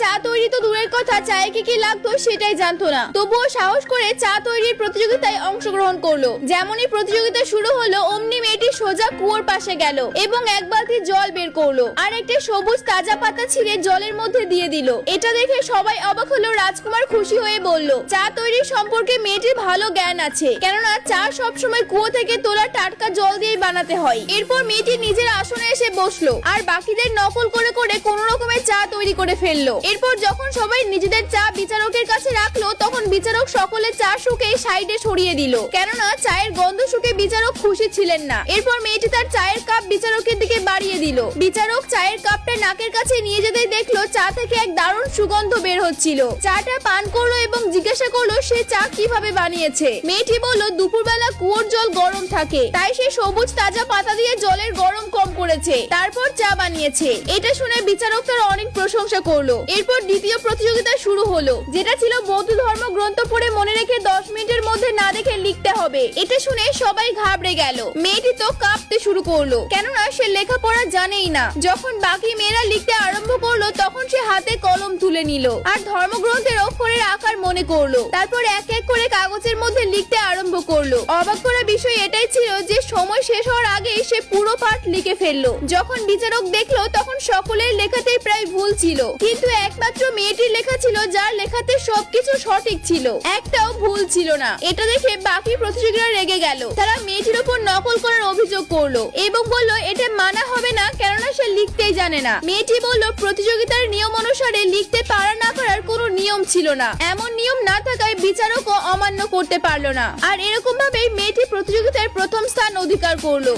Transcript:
চা তৈরি তো দূরের কথা, চায়ে কি কি লাগতো সেটাই জানতো না। তবুও সাহস করে চা তৈরির প্রতিযোগিতায় অংশগ্রহণ করলো। যেমনই প্রতিযোগিতা শুরু হলো অমনি মেয়েটি সোজা কুয়োর পাশে গেল এবং এক বালতি জল বের করলো আর একটা সবুজ তাজা পাতা ছিঁড়ে জলের মধ্যে দিয়ে দিল। এটা দেখে সবাই অবাক হলো। রাজকুমার খুশি হয়ে বলল, চা তৈরি সম্পর্কে মেয়েটির ভালো জ্ঞান আছে, কেননা চা সবসময় কুয়ো থেকে তোলা টাটকা জল দিয়ে বানাতে হয়। এরপর মেয়েটি নিজের আসনে এসে বসলো আর বাকিদের নকল করে করে কোনো রকমে চা তৈরি করে ফেললো। এরপর যখন সবাই নিজেদের চা বিচারকের কাছে রাখলো তখন বিচারক সকলে চা শুকে সাইডে সরিয়ে দিল, কেননা চায়ের গন্ধ শুকে বিচারক খুশি ছিলেন না। এরপর মেয়েটি তার চায়ের কাপ বিচারকের দিকে বাড়িয়ে দিল। বিচারক চায়ের কাপটা নাকের কাছে নিয়ে যেতেই দেখলো চা থেকে এক দারুণ সুগন্ধ বের হচ্ছিল। চাটা পান করলো এবং জিজ্ঞাসা করলো সে চা কিভাবে বানিয়েছে। মেয়েটি বলল, দুপুরবেলা কুয়োর জল গরম থাকে, তাই সে সবুজ তাজা পাতা দিয়ে জলের গরম কম করেছে, তারপর চা বানিয়েছে। এটা শুনে বিচারক তার অনেক প্রশংসা করলো। এরপর দ্বিতীয় প্রতিযোগিতা শুরু হলো, যেটা ছিল বৌদ্ধ ধর্ম গ্রন্থ পড়ে মনে রেখে 10 মিনিটের মধ্যে না দেখে লিখতে হবে। এটা শুনে সবাই ঘাবড়ে গেল। মেয়েটি তো কাঁপতে শুরু করলো, কেননা সে লেখাপড়া জানেই না। যখন বাকি মেয়েরা লিখতে আরম্ভ করলো তখন সে হাতে কলম তুলে নিল আর ধর্মগ্রন্থের অক্ষরের আকার মনে করলো। তারপর এক এক করে কাগজের মধ্যে লিখতে আরম্ভ করলো। অবাক করা বিষয় এটাই ছিল যে সময় শেষ হওয়ার আগে সে পুরো পাঠ লিখে ফেললো। যখন বিচারক দেখলো তখন সকলের লেখাতেই প্রায় ভুল ছিল, কিন্তু একমাত্র মেয়েটির লেখা ছিল যার লেখাতে সবকিছু সঠিক ছিল, একটাও ভুল ছিল না। এটা দেখে বাকি প্রতিযোগীরা রেগে গেল। তারা মেয়েটির উপর নকল করার অভিযোগ করলো এবং বলল এটা মানা হবে না, কেননা সে লিখতেই জানে না। মেয়েটি বলল প্রতিযোগিতার নিয়ম অনুসারে লিখতে পারা না পারার কোনো নিয়ম ছিল না, এমন নিয়ম না থাকায় বিচারকও অমান্য করতে পারলো না। আর এরকম ভাবেই মেয়েটি প্রতিযোগিতায় প্রথম স্থান অধিকার করলো।